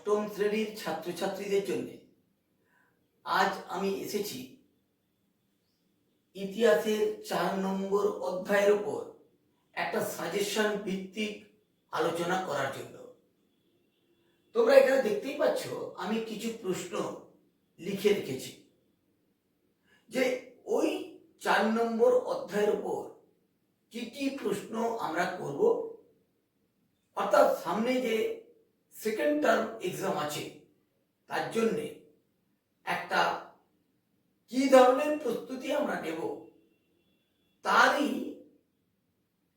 অষ্টম শ্রেণীর ছাত্রছাত্রীদের জন্য আজ আমি এসেছি ইতিহাসের 4 নম্বর অধ্যায়ের উপর একটা সাজেশন ভিত্তিক আলোচনা করার জন্য। তোমরা এখানে দেখতেই পাচ্ছ আমি কিছু প্রশ্ন লিখে রেখেছি যে ওই 4 নম্বর অধ্যায়ের উপর কি কি প্রশ্ন আমরা করব, অর্থাৎ সামনে যে সেকেন্ড টার্ম এক্সাম আছে তার জন্যে একটা কি ধরনের প্রস্তুতি আমরা নেব তারই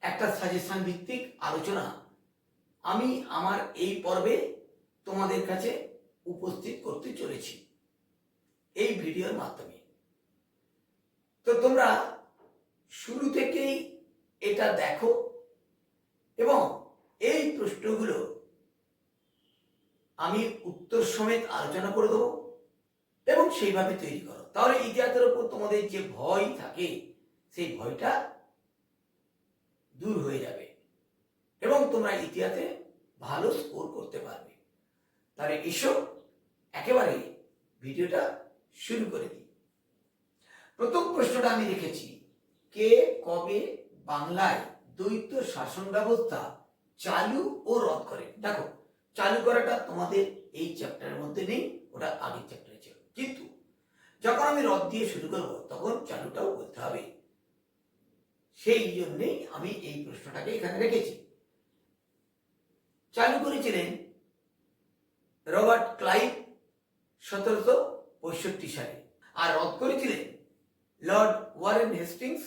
একটা সাজেশন ভিত্তিক আলোচনা আমি আমার এই পর্বে তোমাদের কাছে উপস্থিত করতে চলেছি এই ভিডিওর মাধ্যমে। তো তোমরা শুরু থেকেই এটা দেখো এবং এই প্রশ্নগুলো আমি উত্তর সমেত আলোচনা করে দেবো এবং সেইভাবে তৈরি করো, তাহলে ইতিহাসের উপর তোমাদের যে ভয় থাকে সেই ভয়টা দূর হয়ে যাবে এবং তোমরা ইতিহাসে ভালো স্কোর করতে পারবে। তাহলে এসো একেবারে ভিডিওটা শুরু করে দিই। প্রথম প্রশ্নটা আমি রেখেছি, কে কবে বাংলায় দ্বৈত শাসন ব্যবস্থা চালু ও রদ করে? দেখো, চালু করাটা তোমাদের এই চ্যাপ্টারের মধ্যে নেই, ওটা আগের চ্যাপ্টারে ছিল, কিন্তু যখন আমি রদ দিয়ে শুরু করবো তখন চালুটাও বলতে হবে, সেই জন্যেই আমি এই প্রশ্নটাকে এখানে রেখেছি। চালু করেছিলেন রবার্ট ক্লাইভ 1765 সালে, আর রদ করেছিলেন লর্ড ওয়ারেন হেস্টিংস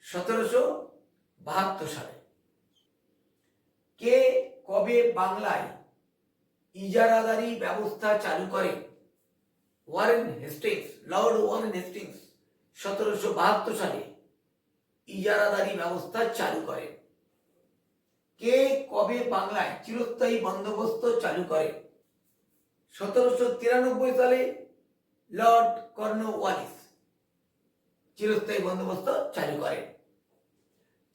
1772 সালে। কে কবে বাংলায় ইজারাদারি ব্যবস্থা চালু করে? Warren Hastings, Lord Warren Hastings 1772 সালে ইজারাদারি ব্যবস্থা চালু করে। কে কবে বাংলায় চিরস্থায়ী বন্দোবস্ত চালু করে? 1793 সালে লর্ড কর্নওয়ালিস চিরস্থায়ী বন্দোবস্ত চালু করেন।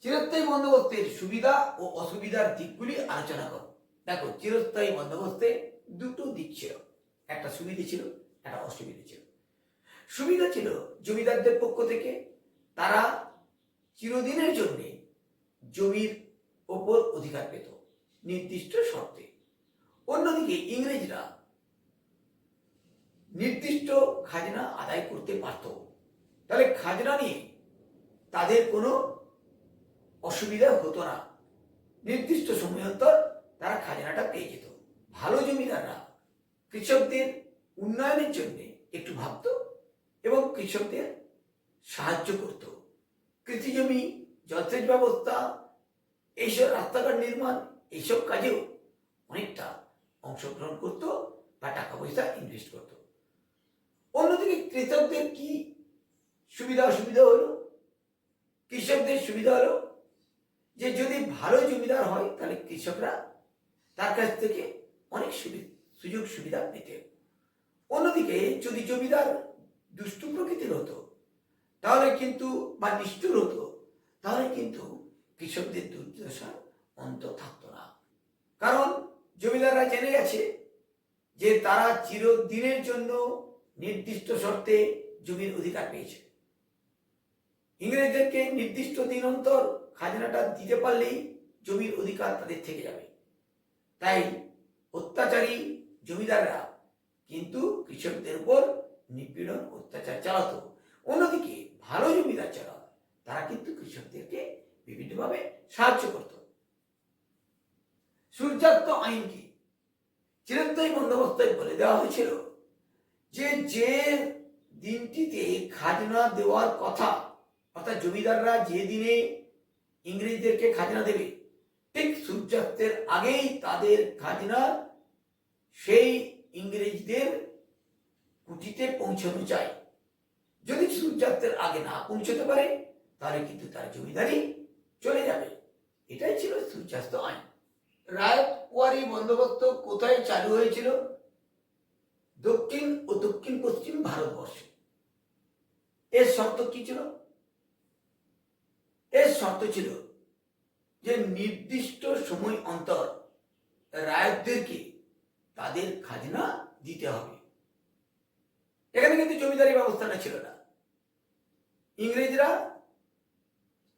চিরস্থায়ী বন্দোবস্তের সুবিধা ও অসুবিধার দিকগুলি আলোচনা করো। দেখো, চিরস্থায়ী বন্দোবস্তে দুটো দিক ছিল, একটা সুবিধা ছিল, একটা অসুবিধা ছিল। সুবিধা ছিল জমিদারদের পক্ষ থেকে তারা চিরদিনের জন্য জমির ওপর অধিকার পেত নির্দিষ্ট শর্তে। অন্যদিকে ইংরেজরা নির্দিষ্ট খাজনা আদায় করতে পারত, তাহলে খাজনা নিয়ে তাদের কোনো অসুবিধা হতো না, নির্দিষ্ট সময় অন্তর তারা খাজনাটা পেয়ে যেত। ভালো জমিদাররা কৃষকদের উন্নয়নের জন্য একটু ভাবত এবং কৃষকদের সাহায্য করত। কৃষি জমি, জলসেচ ব্যবস্থা, এইসব রাস্তাঘাট নির্মাণ, এইসব কাজেও অনেকটা অংশগ্রহণ করত বা টাকা পয়সা ইনভেস্ট করত। অন্যদিকে কৃষকদের কি সুবিধা অসুবিধা হলো? কৃষকদের সুবিধা হলো যে যদি ভালো জমিদার হয় তাহলে কৃষকরা তার কাছ থেকে অনেক সুযোগ সুবিধা পেত। অন্যদিকে যদি জমিদার দুষ্টু প্রকৃতির হতো তাহলে কিন্তু, বা নিষ্ঠুর হতো, তাহলে কিন্তু কৃষকদের দুর্দশা অন্ত থাকতো না। কারণ জমিদাররা জেনে গেছে যে তারা চিরদিনের জন্য নির্দিষ্ট শর্তে জমির অধিকার পেয়েছে। ইংরেজদেরকে নির্দিষ্ট দিন অন্তর খাজনাটা দিতে পারলেই জমির অধিকার তাদের থেকে যাবে। তাই অত্যাচারী জমিদাররা কিন্তু কৃষকদের উপর নিপীড়ন অত্যাচার চালাতো। অন্যদিকে ভালো জমিদার যারা তারা কিন্তু কৃষকদেরকে বিভিন্নভাবে সাহায্য করত। সূর্যাস্ত আইন কি? চিরস্থায়ী বন্দোবস্তে বলে দেওয়া হয়েছিল যে যে দিনটিতে খাজনা দেওয়ার কথা, অর্থাৎ জমিদাররা যে দিনে ইংরেজদেরকে খাজনা দেবে ঠিক সূর্যাস্তের আগেই তাদের খাজনা সেই ইংরেজদের কুটিতে পৌঁছানো চাই। যদি সূর্যাস্তের আগে না পৌঁছতে পারে তাহলে কিন্তু তার জমিদারি চলে যাবে। এটাই ছিল সূর্যাস্ত আইন। রায়তওয়ারি বন্দোবস্ত কোথায় চালু হয়েছিল? দক্ষিণ ও দক্ষিণ পশ্চিম ভারতবর্ষে। এর শর্ত কি ছিল? এর শর্ত ছিল যে নির্দিষ্ট সময় অন্তর রায়তদেরকে তাদের খাজনা দিতে হবে। এখানে কিন্তু জমিদারি ব্যবস্থাটা ছিল না। ইংরেজরা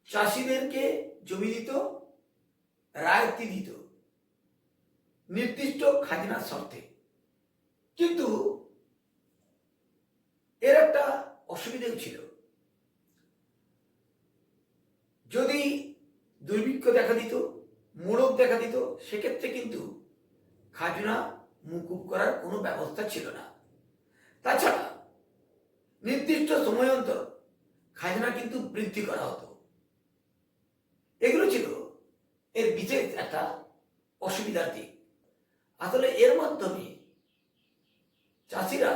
চাষিদেরকে জমি দিত, রায়তি দিত নির্দিষ্ট খাজনার শর্তে। কিন্তু এর একটা অসুবিধাও ছিল। যদি দুর্ভিক্ষ দেখা দিত, মোড়ক দেখা দিত, সেক্ষেত্রে কিন্তু খাজনা মুকুব করার কোনো ব্যবস্থা ছিল না। তাছাড়া নির্দিষ্ট সময় অন্তর খাজনা কিন্তু বৃদ্ধি করা হতো। এগুলো ছিল এর বিশেষ একটা অসুবিধার দিক। আসলে এর মাধ্যমে চাষিরা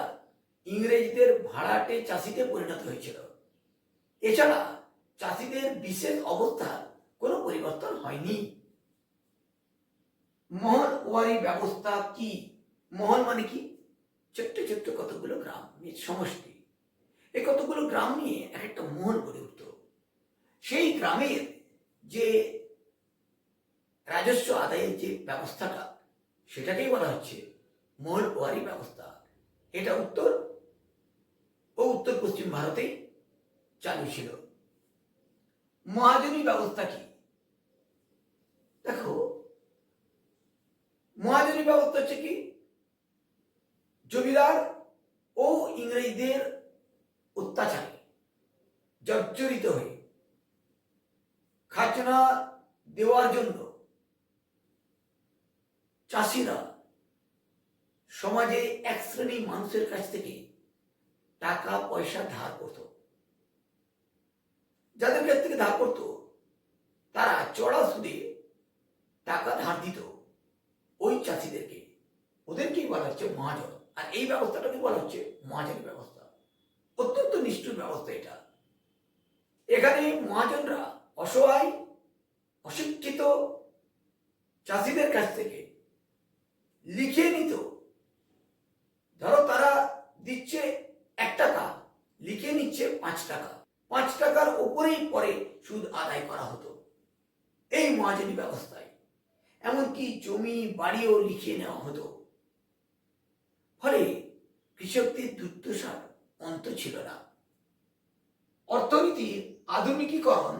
ইংরেজদের ভাড়াটে চাষিতে পরিণত হয়েছিল। এছাড়া চাষিদের বিশেষ অবস্থার কোনো পরিবর্তন হয়নি। মহলওয়ারি ব্যবস্থা কি? মহল মানে কি? ছোট্ট ছোট্ট কতগুলো গ্রাম সমষ্টি। এই কতগুলো গ্রাম নিয়ে এক একটা মহল গড়ে উঠত। সেই গ্রামের যে রাজস্ব আদায়ের যে ব্যবস্থাটা, সেটাকেই বলা হচ্ছে মহলওয়ারি ব্যবস্থা। এটা উত্তর ও উত্তর পশ্চিম ভারতেই চালু ছিল। মহাজনী ব্যবস্থা কি? দেখো, মহাজনী ব্যবস্থা হচ্ছে কি, জমিদার ও ইংরেজদের অত্যাচারে জর্জরিত হয়ে খাজনা দেওয়ার জন্য চাষিরা সমাজে এক শ্রেণী মানুষের কাছ থেকে টাকা পয়সা ধার করত। যাদের কাছ থেকে ধার করত তারা চড়া সুদে টাকা ধার দিত ওই চাষিদেরকে। ওদেরকেই বলা হচ্ছে মহাজন। আর এই ব্যবস্থাটাকে বলা হচ্ছে মহাজনী ব্যবস্থা। অত্যন্ত নিষ্ঠুর ব্যবস্থা এটা। এখানে মহাজনরা অসহায় অশিক্ষিত চাষিদের কাছ থেকে লিখে নিত। ধরো তারা দিচ্ছে 1 টাকা, লিখে নিচ্ছে 5 টাকা। 5 টাকার ওপরেই পরে সুদ আদায় করা হতো এই মহাজনী ব্যবস্থায়। এমনকি জমি বাড়িও লিখিয়ে নেওয়া হতো। ফলে কৃষকদের দুর্দশার অন্ত ছিল না। অর্থনীতির আধুনিকীকরণ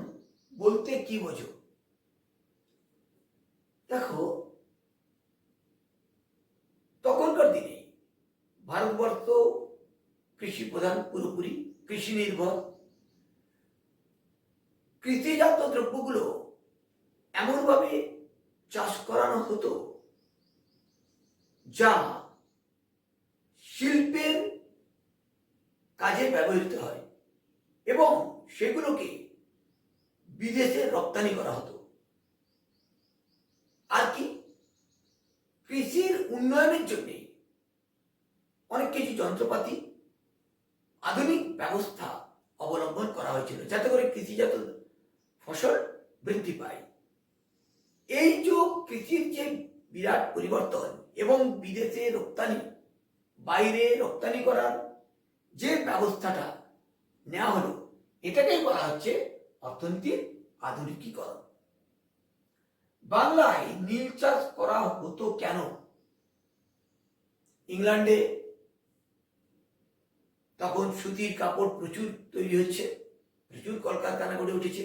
বলতে কি বোঝো? দেখো, তখনকার দিনে ভারতবর্ষ কৃষি প্রধান, পুরোপুরি কৃষি নির্ভর। কৃষিজাত দ্রব্যগুলো এমনভাবে চাষ করানো হতো যা শিল্পের কাজে ব্যবহৃত হয় এবং সেগুলোকে বিদেশে রপ্তানি করা হতো। আর কি, কৃষির উন্নয়নের জন্য অনেক কিছু যন্ত্রপাতি, আধুনিক ব্যবস্থা অবলম্বন করা হয়েছিল যাতে করে কৃষিজাত ফসল বৃদ্ধি পায়। এই যে কৃষির যে বিরাট পরিবর্তন এবং বিদেশে রপ্তানি, বাইরে রপ্তানি করার যে ব্যবস্থাটা নেওয়া হলো, এটাকেই বলা হচ্ছে অর্থনীতির আধুনিকীকরণ। বাংলায় নীল চাষ করা হতো কেন? ইংল্যান্ডে তখন সুতির কাপড় প্রচুর তৈরি হচ্ছে, প্রচুর কলকারখানা গড়ে উঠেছে।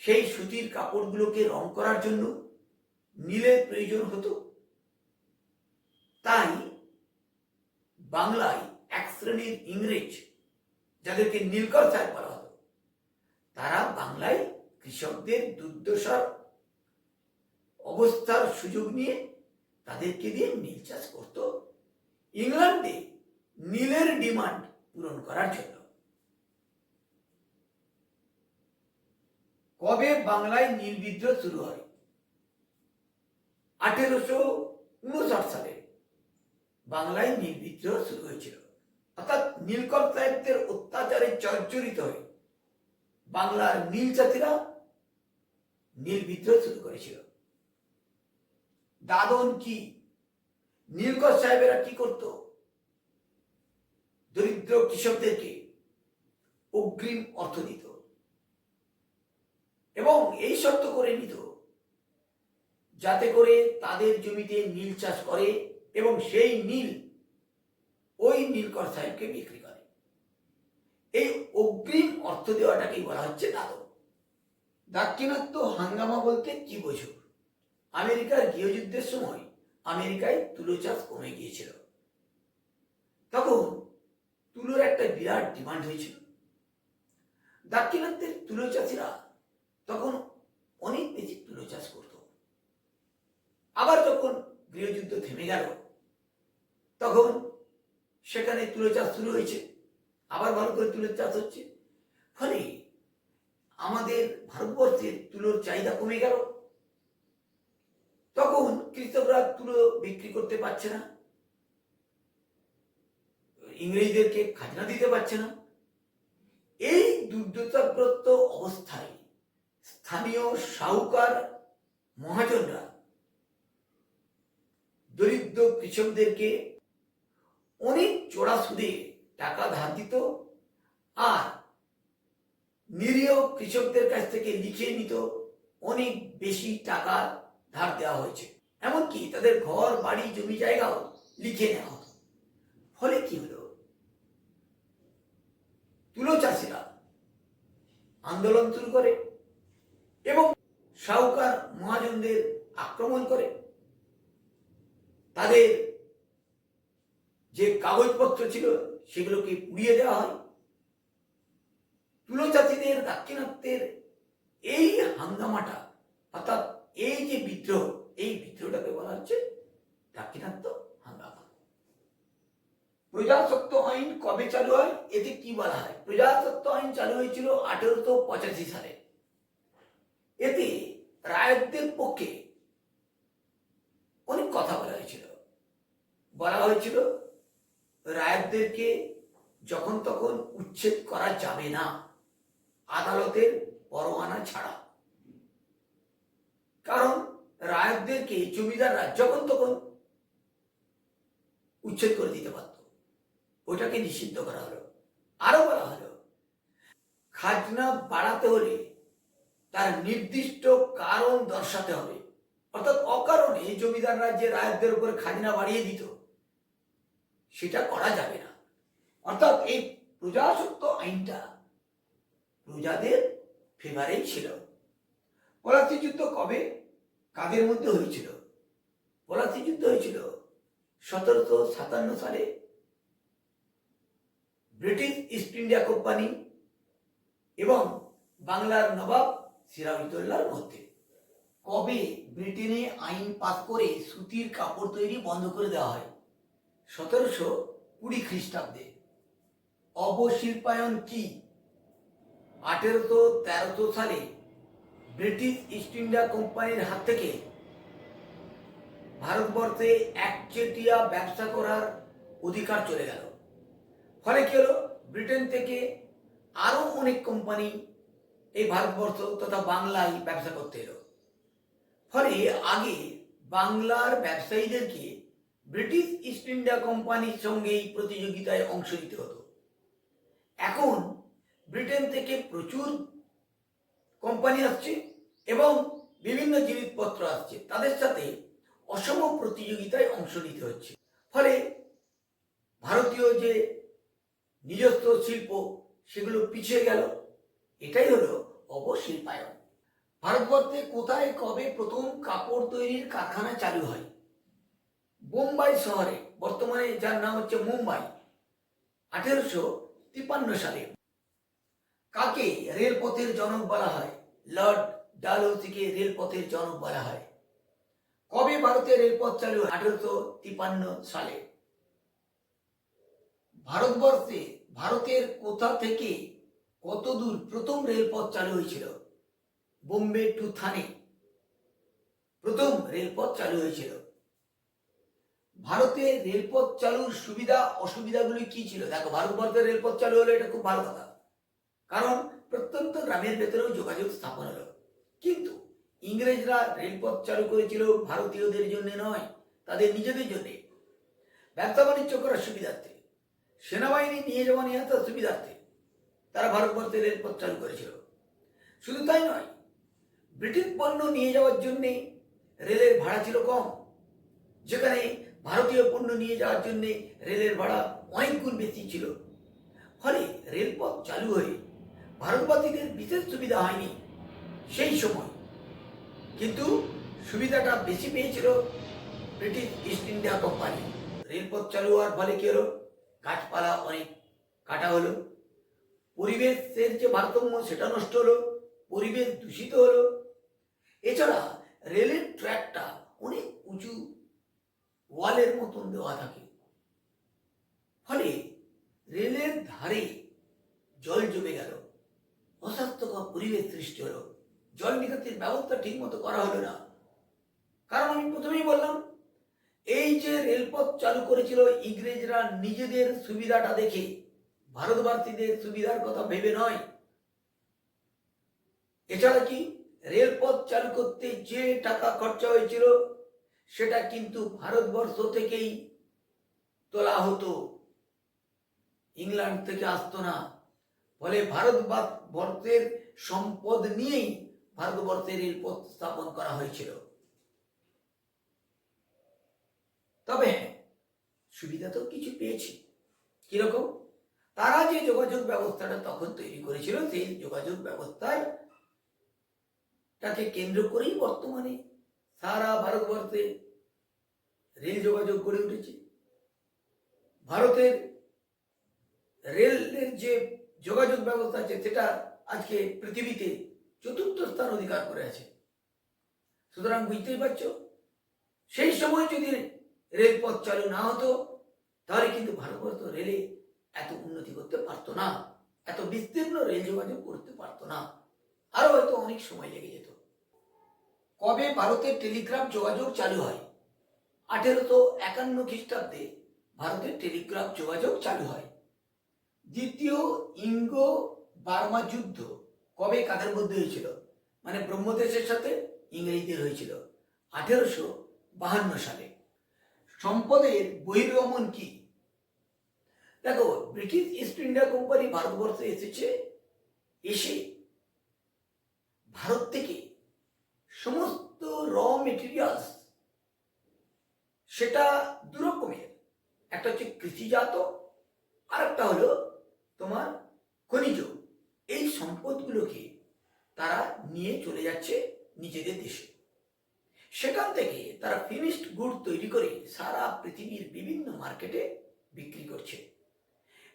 সেই সুতির কাপড়গুলোকে রং করার জন্য নীলের প্রয়োজন হতো। তাই বাংলায় এক শ্রেণীর ইংরেজ, যাদেরকে নীলকর সাহেব বলা হতো, তারা বাংলায় কৃষকদের দুর্দশার অবস্থার সুযোগ নিয়ে তাদেরকে দিয়ে নীল চাষ করত ইংল্যান্ডে নীলের ডিমান্ড পূরণ করার জন্য। কবে বাংলায় নীল বিদ্রোহ শুরু হয়? 1859 সালে বাংলায় নীল বিদ্রোহ শুরু হয়েছিল। অর্থাৎ নীলকর সাহেবদের অত্যাচারে জর্জরিত হয়ে বাংলার নীল চাষিরা নীল বিদ্রোহ শুরু করেছিল। দাদন কি? নীলকর সাহেবেরা কি করত? দরিদ্র কৃষকদেরকে অগ্রিম অর্থ দিত এবং এই শর্ত করে নিত যাতে করে তাদের জমিতে নীল চাষ করে এবং সেই নীল ওই নীলকর সাহেবকে বিক্রি করে। এই অগ্রিম অর্থ দেওয়াটাকেই বলা হচ্ছে দাদন। দাক্ষিণাত্য হাঙ্গামা বলতে কি বোঝো? আমেরিকার গৃহযুদ্ধের সময় আমেরিকায় তুলো চাষ কমে গিয়েছিল। তখন তুলোর একটা বিরাট ডিমান্ড হয়েছিল। দাক্ষিণাত্যের তুলো চাষিরা তখন অনেক বেশি তুলো চাষ করত। আবার যখন গৃহযুদ্ধ থেমে গেল, তখন সেখানে তুলো চাষ শুরু হয়েছে, আবার ভালো করে তুলোর চাষ হচ্ছে। ফলে আমাদের ভারতবর্ষের তুলোর চাহিদা কমে গেল। তখন কৃষকরা তুলো বিক্রি করতে পারছে না, ইংরেজদেরকে খাজনা দিতে পারছে না। এই দুর্দশাগ্রস্ত অবস্থায় স্থানীয় সাহুকার মহাজনরা দরিদ্র কৃষকদেরকে অনেক চড়া সুদে টাকা ধার দিত, আর নিরীহ কৃষকদের কাছ থেকে লিখে নিত অনেক বেশি টাকা ধার দেওয়া হয়েছে। এমনকি তাদের ঘর বাড়ি জমি জায়গাও লিখে নেওয়া হতো। ফলে কি হলো, তুলো চাষিরা আন্দোলন শুরু করে এবং সাহুকার মহাজনদের আক্রমণ করে। তাদের যে কাগজপত্র ছিল সেগুলোকে পুড়িয়ে দেওয়া হয়। তুলো চাষিদের দাক্ষিণাত্যের এই হাঙ্গামাটা, অর্থাৎ এই যে বিদ্রোহ, এই বিদ্রোহটাকে বলা হচ্ছে দাক্ষিণাত্য হাঙ্গামা। প্রজাসত্ব আইন কবে চালু হয়? এতে কি বলা হয়? প্রজাসত্ব আইন চালু হয়েছিল 1885 সালে। এতে রায়তদের পক্ষে অনেক কথা বলা হয়েছিল। বলা হয়েছিল রায়তদেরকে যখন তখন উচ্ছেদ করা যাবে না আদালতের পরোয়ানা ছাড়া। কারণ রায়তদেরকে জমিদাররা যখন তখন উচ্ছেদ করে দিতে পারত, ওটাকে নিষিদ্ধ করা হলো। আরো বলা হলো খাজনা বাড়াতে হলে তার নির্দিষ্ট কারণ দর্শাতে হবে। অর্থাৎ অকারণে জমিদাররা যে রায়তদের উপরে খাজনা বাড়িয়ে দিত, সেটা করা যাবে না। অর্থাৎ এই প্রজাসত্ব আইনটা প্রজাদের ফেভারেই ছিল। পলাশী যুদ্ধ কবে, কাদের মধ্যে হয়েছিল? পলাশী যুদ্ধ হয়েছিল 1757 সালে ব্রিটিশ ইস্ট ইন্ডিয়া কোম্পানি এবং বাংলার নবাব সিরাজউদ্দৌলার মধ্যে। কবে ব্রিটেনে আইন পাস করে সুতির কাপড় তৈরি বন্ধ করে দেওয়া হয়? 1720 খ্রিস্টাব্দে। অবশিল্পায়ন কি? 1813 সালে ব্রিটিশ ইস্ট ইন্ডিয়া কোম্পানির হাত থেকে ভারতবর্ষে একচেটিয়া ব্যবসা করার অধিকার চলে গেল। ফলে কি হলো, ব্রিটেন থেকে আরো অনেক কোম্পানি এই ভারতবর্ষ তথা বাংলায় ব্যবসা করতে এলো। ফলে আগে বাংলার ব্যবসায়ীদেরকে ব্রিটিশ ইস্ট ইন্ডিয়া কোম্পানির সঙ্গেই প্রতিযোগিতায় অংশ নিতে হতো। এখন ব্রিটেন থেকে প্রচুর কোম্পানি আসছে এবং বিভিন্ন জিনিসপত্র আসছে, তাদের সাথে অসম প্রতিযোগিতায় অংশ নিতে হচ্ছে। ফলে ভারতীয় যে নিজস্ব শিল্প সেগুলো পিছিয়ে গেল। এটাই হলো অবশিল্পায়ন। ভারতবর্ষে কোথায় কবে প্রথম কাপড় তৈরির কারখানা চালু হয়? বোম্বাই শহরে, বর্তমানে যার নাম হচ্ছে মুম্বাই, 1853 সালে। কাকে রেলপথের জনক বলা হয়? লর্ড ডালহৌসিকে রেলপথের জনক বলা হয়। কবে ভারতে রেলপথ চালু হয়? 1853 সালে। ভারতবর্ষে ভারতের কোথা থেকে কত দূর প্রথম রেলপথ চালু হয়েছিল? বোম্বে টু থানে প্রথম রেলপথ চালু হয়েছিল। ভারতে রেলপথ চালুর সুবিধা অসুবিধাগুলি কি ছিল? দেখো, ভারতবর্ষের রেলপথ চালু হলো, এটা খুব ভালো কথা, কারণ প্রত্যন্ত গ্রামের ভেতরেও যোগাযোগ স্থাপন হলো। কিন্তু ইংরেজরা রেলপথ চালু করেছিল ভারতীয়দের জন্য নয়, তাদের নিজেদের জন্য, ব্যবসা বাণিজ্য করার সুবিধার্থে, সেনাবাহিনী নিয়ে যাওয়া নিয়ে আসার সুবিধার্থে তারা ভারতবর্ষে রেলপথ চালু করেছিল। শুধু তাই নয়, ব্রিটিশ পণ্য নিয়ে যাওয়ার জন্য রেলের ভাড়া ছিল কম, যেখানে ভারতীয় পণ্য নিয়ে যাওয়ার জন্য রেলের ভাড়া অনেক গুণ বেশি ছিল। ফলে রেলপথ চালু হয়ে ভারতবাসীদের বিশেষ সুবিধা হয়নি সেই সময়, কিন্তু সুবিধাটা বেশি পেয়েছিল ব্রিটিশ ইস্ট ইন্ডিয়া কোম্পানি। রেলপথ চালু হওয়ার ফলে কি হলো, গাছপালা অনেক কাটা হলো, পরিবেশের যে ভারসাম্য সেটা নষ্ট হলো, পরিবেশ দূষিত হলো। এছাড়া রেলের ট্র্যাকটা অনেক উঁচু ওয়ালের মতন দেওয়া থাকে, ফলে রেলের ধারে জল জমে গেল, অস্বাস্থ্যকর পরিবেশ সৃষ্টি হলো, জল নিকাশির ব্যবস্থা ঠিক মতো করা হলো না। কারণ আমি প্রথমেই বললাম, এই যে রেলপথ চালু করেছিল ইংরেজরা নিজেদের সুবিধাটা দেখে, ভারতবাসীদের সুবিধার কথা ভেবে নয়। এছাড়া কি, রেলপথ চালু করতে যে টাকা খরচা হয়েছিল সেটা কিন্তু ভারতবর্ষ থেকেই তোলা হতো, ইংল্যান্ড থেকে আসতো না। ফলে ভারতবর্ষের সম্পদ নিয়েই ভারতবর্ষের রেলপথ স্থাপন করা হয়েছিল। তবে সুবিধা তো কিছু পেয়েছি। কিরকম? তারা যে যোগাযোগ ব্যবস্থাটা তখন তৈরি করেছিল, সেই যোগাযোগ ব্যবস্থায় তাকে কেন্দ্র করেই বর্তমানে সারা ভারতবর্ষে রেল যোগাযোগ গড়ে উঠেছে। ভারতের রেলের যে যোগাযোগ ব্যবস্থা আছে সেটা আজকে পৃথিবীতে 4র্থ স্থান অধিকার করে আছে। সুতরাং বুঝতেই পারছো, সেই সময় যদি রেলপথ চালু না হতো তাহলে কিন্তু ভারতবর্ষ রেলে এত উন্নতি করতে পারতো না, এত বিস্তীর্ণ রেল যোগাযোগ করতে পারতো না, আরো হয়তো অনেক সময় লেগে যেত। কবে ভারতের টেলিগ্রাফ যোগাযোগ চালু হয়? 1851 খ্রিস্টাব্দে ভারতের টেলিগ্রাফ যোগাযোগ চালু হয়। দ্বিতীয় ইঙ্গো বার্মা যুদ্ধ কবে কাদের মধ্যে হয়েছিল? মানে ব্রহ্মদেশের সাথে ইংরেজদের হয়েছিল 1852 সালে। সম্পদের বহির্গমন কি? দেখো, ব্রিটিশ ইস্ট ইন্ডিয়া কোম্পানি ভারতবর্ষে এসে ভারত থেকে সমস্ত র মেটেরিয়ালস, সেটা দু রকমের, একটা হচ্ছে কৃষিজাত, আর একটা হলো তোমার খনিজ, এই সম্পদগুলোকে তারা নিয়ে চলে যাচ্ছে নিজেদের দেশে। সেখান থেকে তারা ফিনিশড গুড তৈরি করে সারা পৃথিবীর বিভিন্ন মার্কেটে বিক্রি করছে,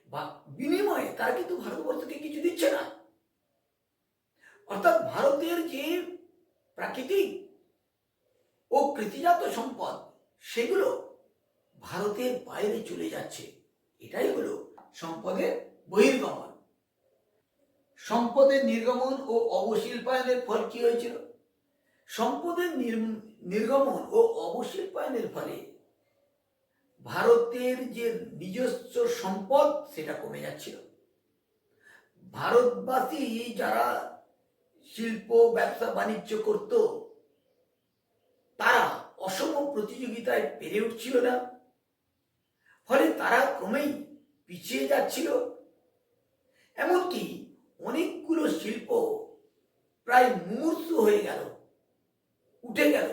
বা বিনিময়ে তারা কিন্তু ভারতবর্ষকে কিছু দিচ্ছে না। অর্থাৎ ভারতের যে প্রাকৃতিক ও কৃষিজাত সম্পদ সেগুলো ভারতের বাইরে চলে যাচ্ছে। এটাই হলো সম্পদের বহির্গমন। সম্পদের নির্গমন ও অবশিল্পায়নের ফল কি হয়েছিল? সম্পদের নির্গমন ও অবশিল্পায়নের ফলে ভারতের যে নিজস্ব সম্পদ সেটা কমে যাচ্ছিল। ভারতবাসী যারা শিল্প ব্যবসা বাণিজ্য করত তারা অসম প্রতিযোগিতায় পেরে উঠছিল না, ফলে তারা ক্রমেই পিছিয়ে যাচ্ছিল। এমনকি অনেকগুলো শিল্প প্রায় মুমূর্ষু হয়ে গেল, উঠে গেল।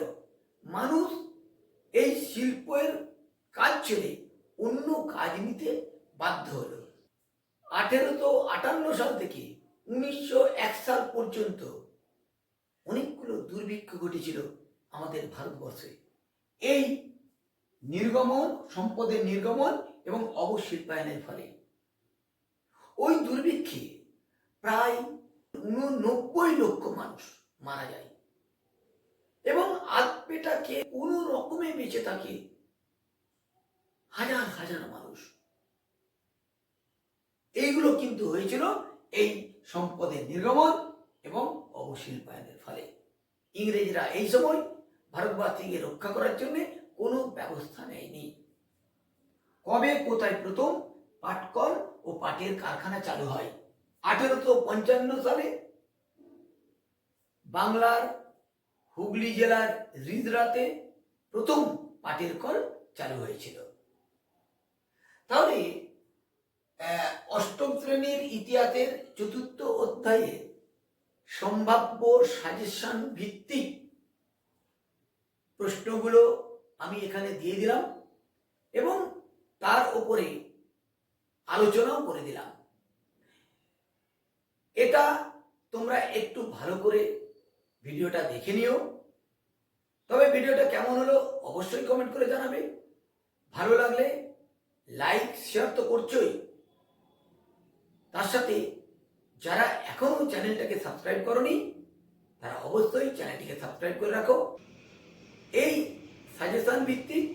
মানুষ এই শিল্পের কাজ ছেড়ে অন্য কাজ নিতে বাধ্য হলো। 1858 সাল থেকে 1901 সাল পর্যন্ত অনেকগুলো দুর্ভিক্ষ ঘটেছিল আমাদের ভারতবর্ষে। এই নির্গমন, সম্পদের নির্গমন এবং অবশিল্পায়নের ফলে ওই দুর্ভিক্ষে প্রায় 89 লক্ষ মানুষ মারা যায় এবং আধ পেটা খেয়ে কোনো রকমে বেঁচে থাকে হাজার হাজার মানুষ। এইগুলো কিন্তু হয়েছিল এই সম্পদের নির্গমন এবং অবশিল্পায়নের ফলে। ইংরেজরা এই সময় ভারতবাসীকে রক্ষা করার জন্য কোনো ব্যবস্থা নেয়নি। কবে কোথায় প্রথম পাটকল ও পাটের কারখানা চালু হয়? 1855 সালে বাংলার হুগলি জেলার রিজরাতে প্রথম পাটের কল চালু হয়েছিল। তাহলে অষ্টম শ্রেণীর ইতিহাসের 4র্থ অধ্যায়ে সম্ভাব্য সাজেশন ভিত্তিক প্রশ্নগুলো আমি এখানে দিয়ে দিলাম। উপরে আলোচনাও করে দিলাম। এটা তোমরা একটু ভালো করে ভিডিওটা দেখে নিও। তবে ভিডিওটা কেমন হলো অবশ্যই কমেন্ট করে জানাবে। ভালো লাগলে লাইক শেয়ার তো করছোই, তার সাথে যারা এখনো চ্যানেলটাকে সাবস্ক্রাইব করনি তারা অবশ্যই চ্যানেলটিকে সাবস্ক্রাইব করে রাখো। এই সাজেশন ভিত্তিক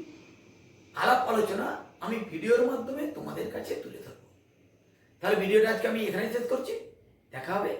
আলাপ আলোচনা আমি ভিডিওর মাধ্যমে তোমাদের কাছে তুলে ধরবো। তাহলে ভিডিওটা আজকে আমি এখানে শেষ করছি। দেখা হবে